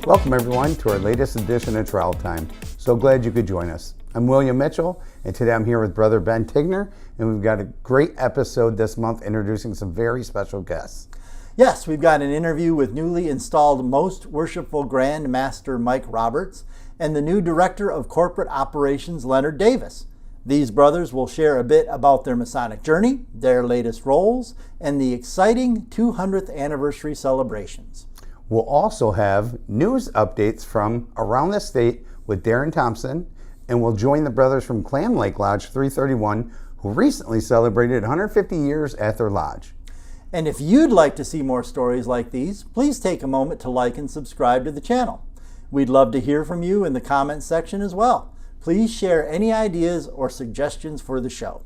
Welcome everyone to our latest edition of Trowel Time. So glad you could join us. I'm William Mitchell, and today I'm here with Brother Ben Tigner, and we've got a great episode this month introducing some very special guests. Yes, we've got an interview with newly installed Most Worshipful Grand Master Mike Roberts and the new Director of Corporate Operations Leonard Davis. These brothers will share a bit about their Masonic journey, their latest roles, and the exciting 200th anniversary celebrations. We'll also have news updates from around the state with Darren Thompson, and we'll join the brothers from Clam Lake Lodge 331, who recently celebrated 150 years at their lodge. And if you'd like to see more stories like these, please take a moment to like and subscribe to the channel. We'd love to hear from you in the comments section as well. Please share any ideas or suggestions for the show.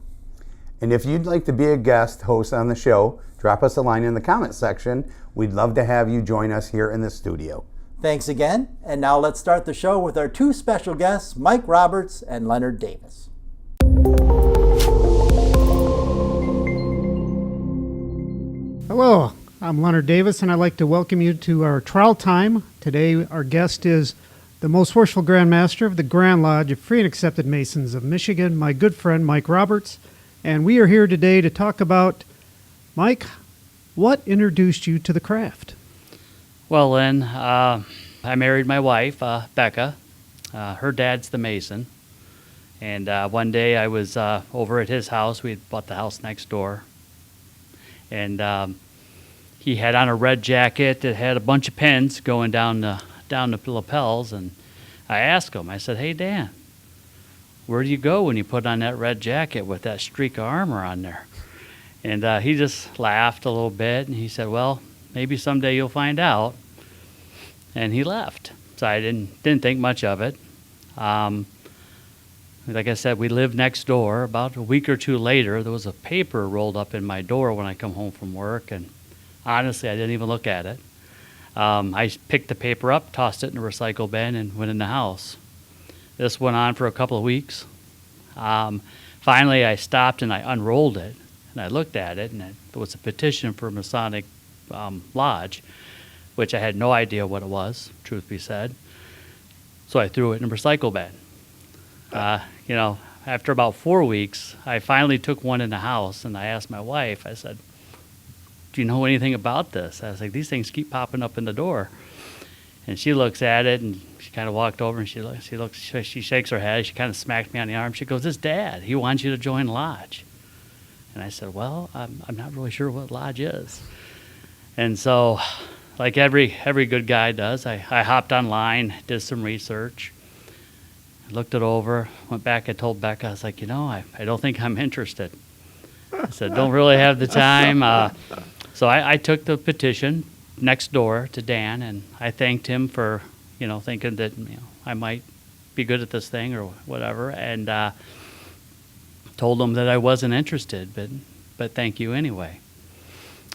And if you'd like to be a guest host on the show, drop us a line in the comment section. We'd love to have you join us here in the studio. Thanks again, and now let's start the show with our two special guests, Mike Roberts and Leonard Davis. Hello, I'm Leonard Davis, and I'd like to welcome you to our Trowel Time. Today, our guest is the Most Worshipful Grand Master of the Grand Lodge of Free and Accepted Masons of Michigan, my good friend Mike Roberts. And we are here today to talk about, Mike, what introduced you to the craft? Well, Lynn, I married my wife, Becca. Her dad's the Mason. And one day I was over at his house. We had bought the house next door. And he had on a red jacket that had a bunch of pins going down the lapels. And I asked him, I said, "Hey, Dan, where do you go when you put on that red jacket with that streak of armor on there?" And he just laughed a little bit, and he said, "Well, maybe someday you'll find out." And he left. So I didn't think much of it. Like I said, we lived next door. About a week or two later, there was a paper rolled up in my door when I come home from work, and honestly, I didn't even look at it. I picked the paper up, tossed it in a recycle bin, and went in the house. This went on for a couple of weeks. Finally, I stopped and I unrolled it, and I looked at it, and it was a petition for Masonic Lodge, which I had no idea what it was, truth be said. So I threw it in a recycle bin. After about 4 weeks, I finally took one in the house, and I asked my wife, I said, "Do you know anything about this?" I was like, "These things keep popping up in the door." And she looks at it, and she kind of walked over, and she shakes her head. She kind of smacked me on the arm. She goes, "It's Dad. He wants you to join Lodge." And I said, "Well, I'm not really sure what Lodge is." And so, like every good guy does, I hopped online, did some research, looked it over, went back and told Becca, I was like, I don't think I'm interested. I said, "Don't really have the time." So I took the petition next door to Dan, and I thanked him for, thinking that, I might be good at this thing or whatever, and told him that I wasn't interested, but thank you anyway.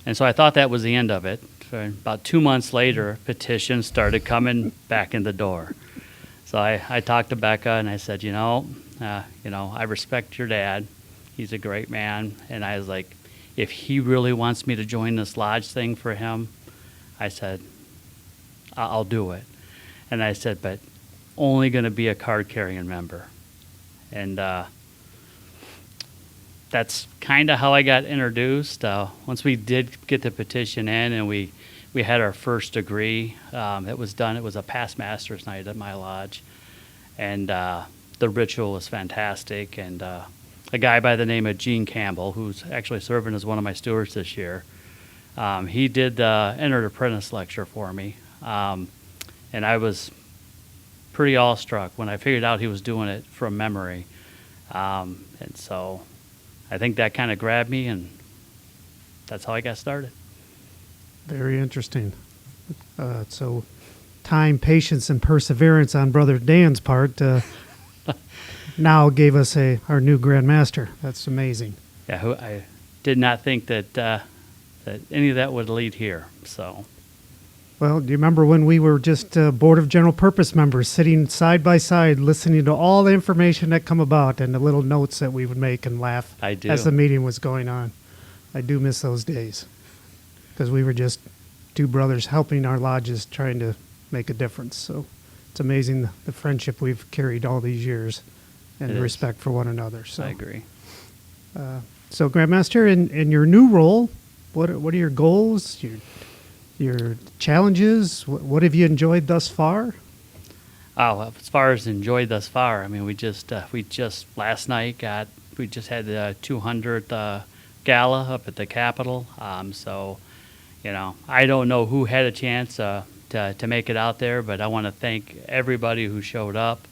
And so I thought that was the end of it. For about 2 months later, petitions started coming back in the door. So I talked to Becca, and I said, I respect your dad. He's a great man. And I was like, if he really wants me to join this lodge thing for him, I said, I'll do it. And I said, but only going to be a card-carrying member. And that's kind of how I got introduced. Once we did get the petition in and we had our first degree, it was done. It was a past master's night at my lodge. And the ritual was fantastic. And a guy by the name of Gene Campbell, who's actually serving as one of my stewards this year, he did the Entered Apprentice lecture for me. And I was pretty awestruck when I figured out he was doing it from memory. And so I think that kind of grabbed me, and that's how I got started. Very interesting. So time, patience, and perseverance on Brother Dan's part now gave us our new Grand Master. That's amazing. Yeah, I did not think that any of that would lead here. So, well, do you remember when we were just Board of General Purpose members sitting side by side, listening to all the information that come about and the little notes that we would make and laugh as the meeting was going on? I do miss those days because we were just two brothers helping our lodges, trying to make a difference. So it's amazing the friendship we've carried all these years and It the is. respect for one another. So I agree. So Grandmaster, in your new role, what are your goals, your challenges? What have you enjoyed thus far? Oh, as far as enjoyed thus far, I mean, we just last night we just had the 200th gala up at the Capitol. So, I don't know who had a chance to make it out there, but I want to thank everybody who showed up.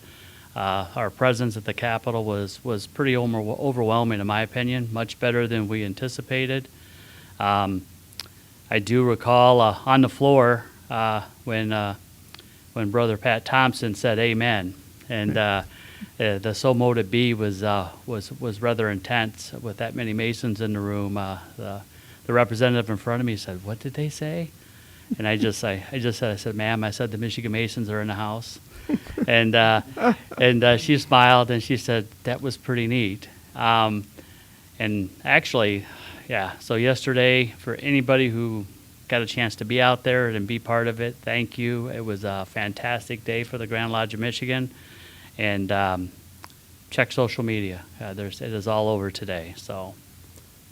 Our presence at the Capitol was pretty overwhelming, in my opinion, much better than we anticipated. I do recall on the floor when Brother Pat Thompson said "Amen," and the "So Mote It Be" was rather intense with that many Masons in the room. The representative in front of me said, "What did they say?" And I just said, "Ma'am," I said, "the Michigan Masons are in the house," and she smiled and she said, "That was pretty neat." And actually, yeah. So yesterday, for anybody who got a chance to be out there and be part of it, thank you. It was a fantastic day for the Grand Lodge of Michigan, and check social media. It is all over today. So,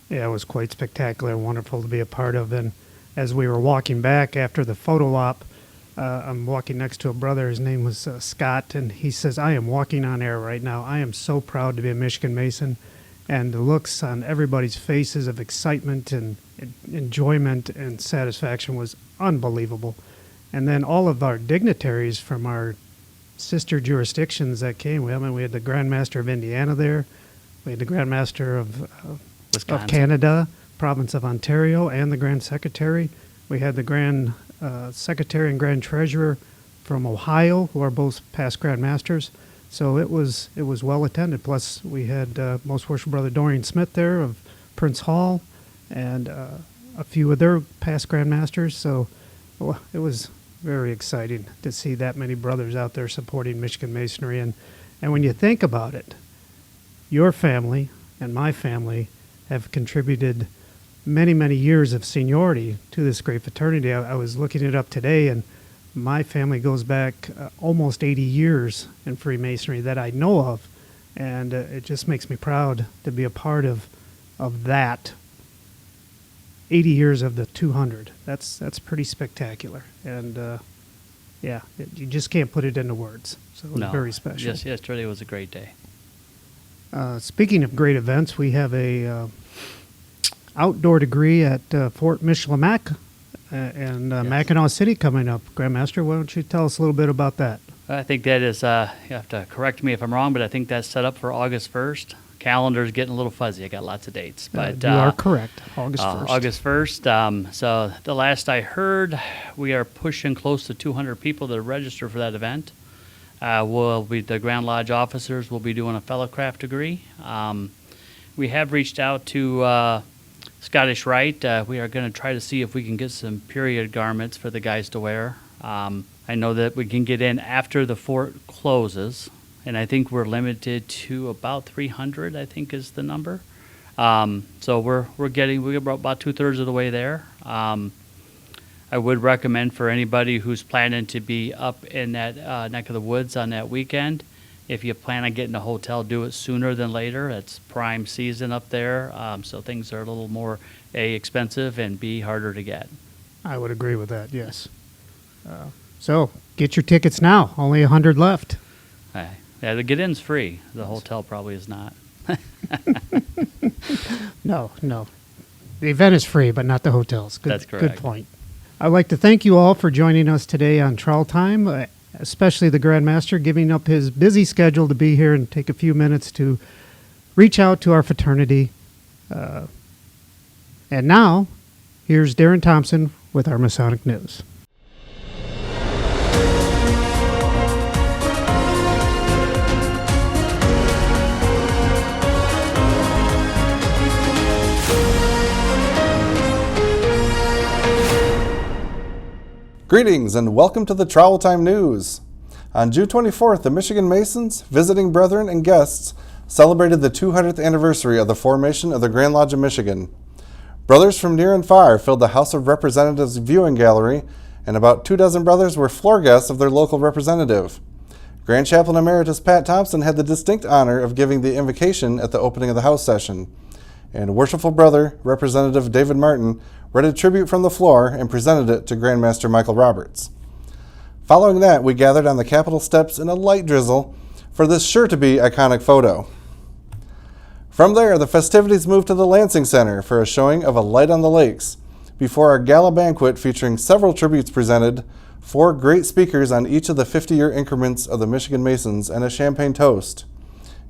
Yeah, it was quite spectacular, wonderful to be a part of. And as we were walking back after the photo op, I'm walking next to a brother. His name was Scott, and he says, "I am walking on air right now. I am so proud to be a Michigan Mason." And the looks on everybody's faces of excitement and enjoyment and satisfaction was unbelievable. And then all of our dignitaries from our sister jurisdictions that came. We had the Grand Master of Indiana there. We had the Grand Master of Wisconsin. Canada, province of Ontario, and the Grand Secretary. We had the Grand Secretary and Grand Treasurer from Ohio, who are both past Grand Masters. So it was well attended. Plus, we had Most Worshipful Brother Dorian Smith there of Prince Hall, and a few of their past Grand Masters. So it was very exciting to see that many brothers out there supporting Michigan Masonry. And when you think about it, your family and my family have contributed many, many years of seniority to this great fraternity. I was looking it up today, and my family goes back almost 80 years in Freemasonry that I know of, and it just makes me proud to be a part of that. 80 years of the 200. That's pretty spectacular, and you just can't put it into words. So it was very special. Yes, yesterday was a great day. Speaking of great events, we have a outdoor degree at Fort Michilimack and Mackinac City coming up. Grandmaster, why don't you tell us a little bit about that? I think that is, you have to correct me if I'm wrong, but I think that's set up for August 1st. Calendar's getting a little fuzzy. I got lots of dates. But You are correct. August 1st. August 1st. So the last I heard, we are pushing close to 200 people to register for that event. The Grand Lodge officers will be doing a fellowcraft degree. We have reached out to Scottish Rite. We are going to try to see if we can get some period garments for the guys to wear. I know that we can get in after the fort closes, and I think we're limited to about 300, I think is the number. So we're about 2/3 of the way there. I would recommend for anybody who's planning to be up in that neck of the woods on that weekend, if you plan on getting a hotel, do it sooner than later. It's prime season up there, so things are a little more expensive and B, harder to get. I would agree with that, yes. So get your tickets now. Only 100 left. Yeah, the get-in's free. The hotel probably is not. No. The event is free, but not the hotels. That's correct. Good point. I'd like to thank you all for joining us today on Trowel Time, especially the Grand Master giving up his busy schedule to be here and take a few minutes to reach out to our fraternity. And now, here's Darren Thompson with our Masonic News. Greetings and welcome to the Trowel Time News. On June 24th, the Michigan Masons, visiting brethren, and guests celebrated the 200th anniversary of the formation of the Grand Lodge of Michigan. Brothers from near and far filled the House of Representatives viewing gallery and about 24 brothers were floor guests of their local representative. Grand Chaplain Emeritus Pat Thompson had the distinct honor of giving the invocation at the opening of the house session, and Worshipful Brother Representative David Martin read a tribute from the floor and presented it to Grandmaster Michael Roberts. Following that, we gathered on the Capitol steps in a light drizzle for this sure-to-be iconic photo. From there, the festivities moved to the Lansing Center for a showing of A Light on the Lakes, before our gala banquet featuring several tributes presented, 4 great speakers on each of the 50-year increments of the Michigan Masons, and a champagne toast.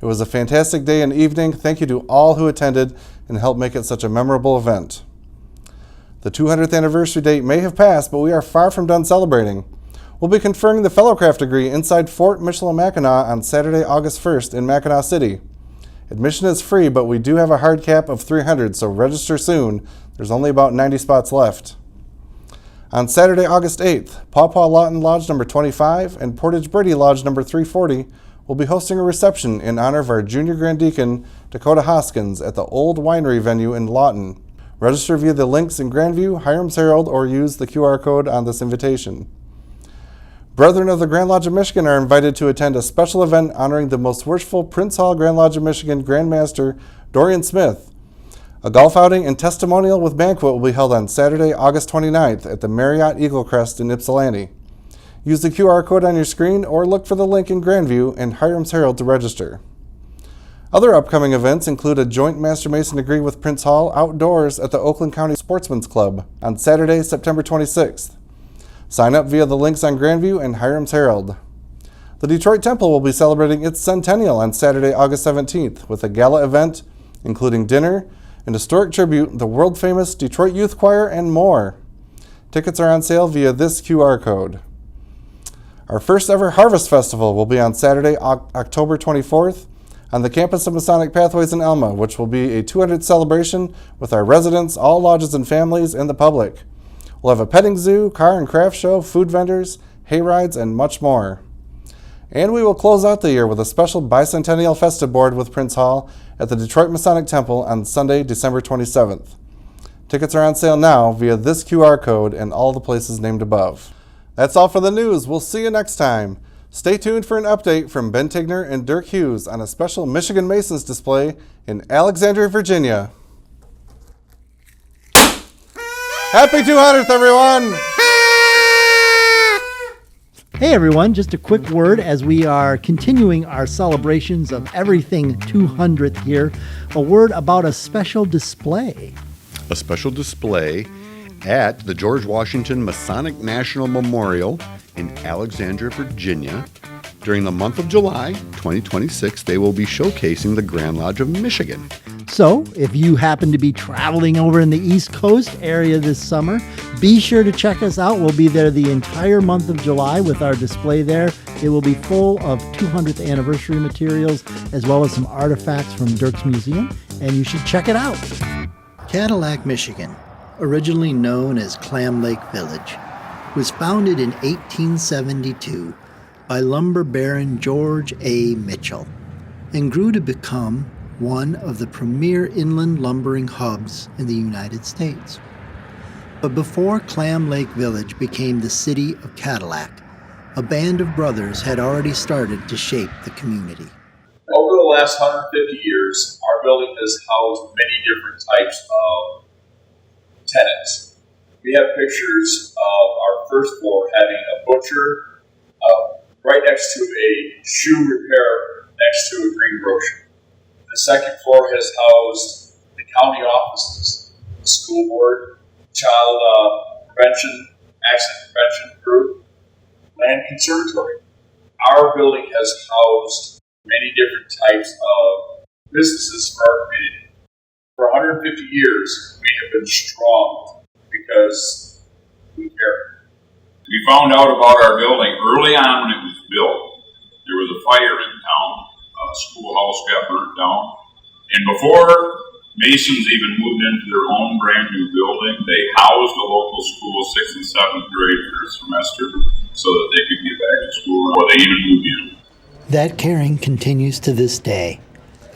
It was a fantastic day and evening. Thank you to all who attended and helped make it such a memorable event. The 200th anniversary date may have passed, but we are far from done celebrating. We'll be conferring the Fellowcraft degree inside Fort Michilimackinac on Saturday, August 1st in Mackinac City. Admission is free, but we do have a hard cap of 300, so register soon. There's only about 90 spots left. On Saturday, August 8th, Paw Paw Lawton Lodge number 25 and Portage Brady Lodge number 340 will be hosting a reception in honor of our Junior Grand Deacon, Dakota Hoskins, at the Old Winery venue in Lawton. Register via the links in Grandview, Hiram's Herald, or use the QR code on this invitation. Brethren of the Grand Lodge of Michigan are invited to attend a special event honoring the most worshipful Prince Hall Grand Lodge of Michigan Grand Master Dorian Smith. A golf outing and testimonial with banquet will be held on Saturday, August 29th at the Marriott Eagle Crest in Ypsilanti. Use the QR code on your screen or look for the link in Grandview and Hiram's Herald to register. Other upcoming events include a joint Master Mason degree with Prince Hall outdoors at the Oakland County Sportsman's Club on Saturday, September 26th. Sign up via the links on Grandview and Hiram's Herald. The Detroit Temple will be celebrating its centennial on Saturday, August 17th with a gala event including dinner, an historic tribute, the world-famous Detroit Youth Choir, and more. Tickets are on sale via this QR code. Our first ever Harvest Festival will be on Saturday, October 24th on the campus of Masonic Pathways in Elma, which will be a 200th celebration with our residents, all lodges and families, and the public. We'll have a petting zoo, car and craft show, food vendors, hay rides, and much more. And we will close out the year with a special bicentennial festive board with Prince Hall at the Detroit Masonic Temple on Sunday, December 27th. Tickets are on sale now via this QR code and all the places named above. That's all for the news. We'll see you next time. Stay tuned for an update from Ben Tigner and Dirk Hughes on a special Michigan Masons display in Alexandria, Virginia. Happy 200th, everyone! Hey everyone, just a quick word as we are continuing our celebrations of everything 200th here. A word about a special display. A special display at the George Washington Masonic National Memorial in Alexandria, Virginia. During the month of July 2026, they will be showcasing the Grand Lodge of Michigan. So, if you happen to be traveling over in the East Coast area this summer, be sure to check us out. We'll be there the entire month of July with our display there. It will be full of 200th anniversary materials as well as some artifacts from Dirk's museum, and you should check it out. Cadillac, Michigan, originally known as Clam Lake Village, was founded in 1872 by lumber baron George A. Mitchell and grew to become one of the premier inland lumbering hubs in the United States. But before Clam Lake Village became the city of Cadillac, a band of brothers had already started to shape the community. Over the last 150 years, our building has housed many different types of tenants. We have pictures of our first floor having a butcher right next to a shoe repair next to a greengrocer. The second floor has housed the county offices, the school board, child prevention, accident prevention group, land conservatory. Our building has housed many different types of businesses for our community. For 150 years, we have been strong because we care. We found out about our building early on when it was built. There was a fire in town. A schoolhouse got burnt down. And before Masons even moved into their own brand new building, they housed a local school 6th and 7th grade for a semester so that they could get back to school before they even moved in. That caring continues to this day,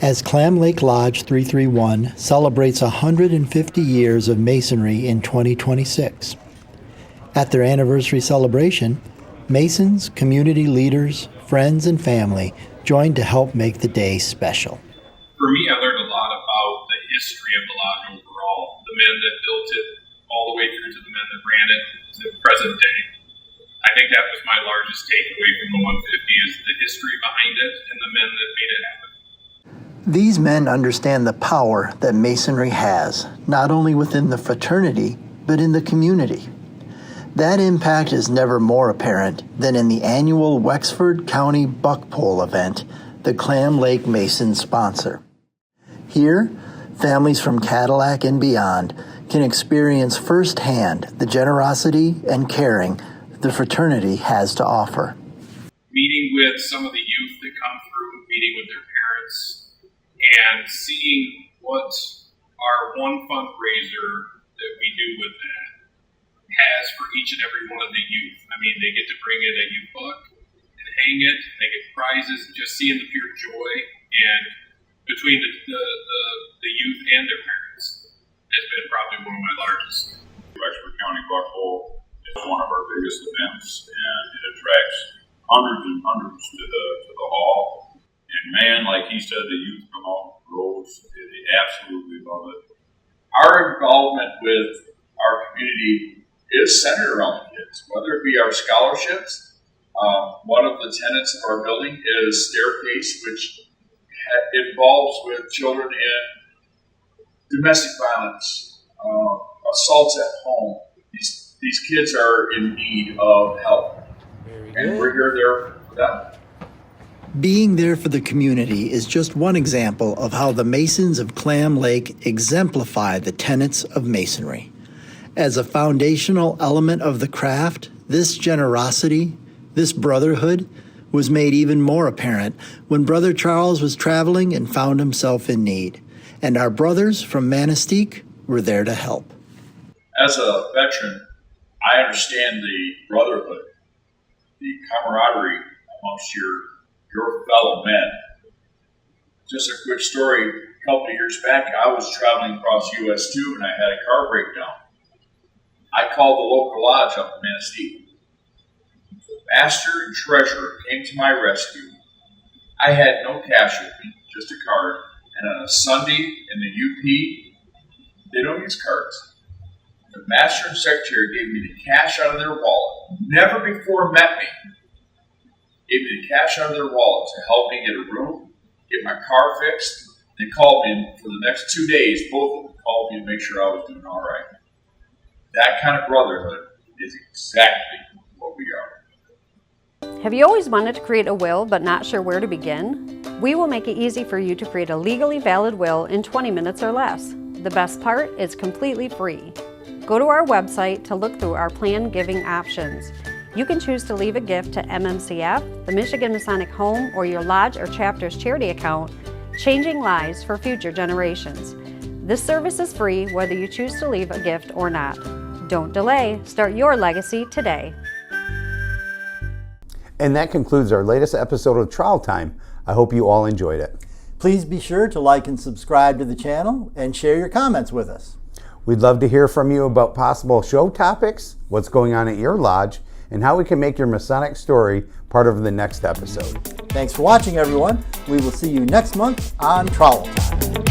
as Clam Lake Lodge 331 celebrates 150 years of Masonry in 2026. At their anniversary celebration, Masons, community leaders, friends, and family joined to help make the day special. For me, I learned a lot about the history of the lodge overall, the men that built it, all the way through to the men that ran it to the present day. I think that was my largest takeaway from the 150 is the history behind it and the men that made it happen. These men understand the power that Masonry has, not only within the fraternity, but in the community. That impact is never more apparent than in the annual Wexford County Buck Pole event the Clam Lake Masons sponsor. Here, families from Cadillac and beyond can experience firsthand the generosity and caring the fraternity has to offer. Meeting with some of the youth that come through, meeting with their parents, and seeing what our one fundraiser that we do with that has for each and every one of the youth. I mean, they get to bring in a youth buck and hang it, they get prizes, just seeing the pure joy and between the youth and their parents has been probably one of my largest. Wexford County Buck Pole is one of our biggest events, and it attracts hundreds and hundreds to the hall. And man, like he said, the youth come out grows. They absolutely love it. Our involvement with our community is centered around the kids, whether it be our scholarships. One of the tenets of our building is Staircase, which involves with children in domestic violence, assaults at home. These kids are in need of help, and we're there for them. Being there for the community is just one example of how the Masons of Clam Lake exemplify the tenets of Masonry. As a foundational element of the craft, this generosity, this brotherhood, was made even more apparent when Brother Charles was traveling and found himself in need, and our brothers from Manistee were there to help. As a veteran, I understand the brotherhood, the camaraderie amongst your fellow men. Just a quick story, a couple of years back, I was traveling across US 2 and I had a car breakdown. I called the local lodge up in Manistee. The master and treasurer came to my rescue. I had no cash with me, just a card, and on a Sunday in the UP, they don't use cards. The master and secretary gave me the cash out of their wallet. Never before met me. Gave me the cash out of their wallet to help me get a room, get my car fixed. They called me for the next 2 days. Both of them called me to make sure I was doing all right. That kind of brotherhood is exactly what we are. Have you always wanted to create a will but not sure where to begin? We will make it easy for you to create a legally valid will in 20 minutes or less. The best part, it's completely free. Go to our website to look through our plan giving options. You can choose to leave a gift to MMCF, the Michigan Masonic Home, or your lodge or chapter's charity account, changing lives for future generations. This service is free whether you choose to leave a gift or not. Don't delay. Start your legacy today. And that concludes our latest episode of Trowel Time. I hope you all enjoyed it. Please be sure to like and subscribe to the channel and share your comments with us. We'd love to hear from you about possible show topics, what's going on at your lodge, and how we can make your Masonic story part of the next episode. Thanks for watching, everyone. We will see you next month on Trowel Time.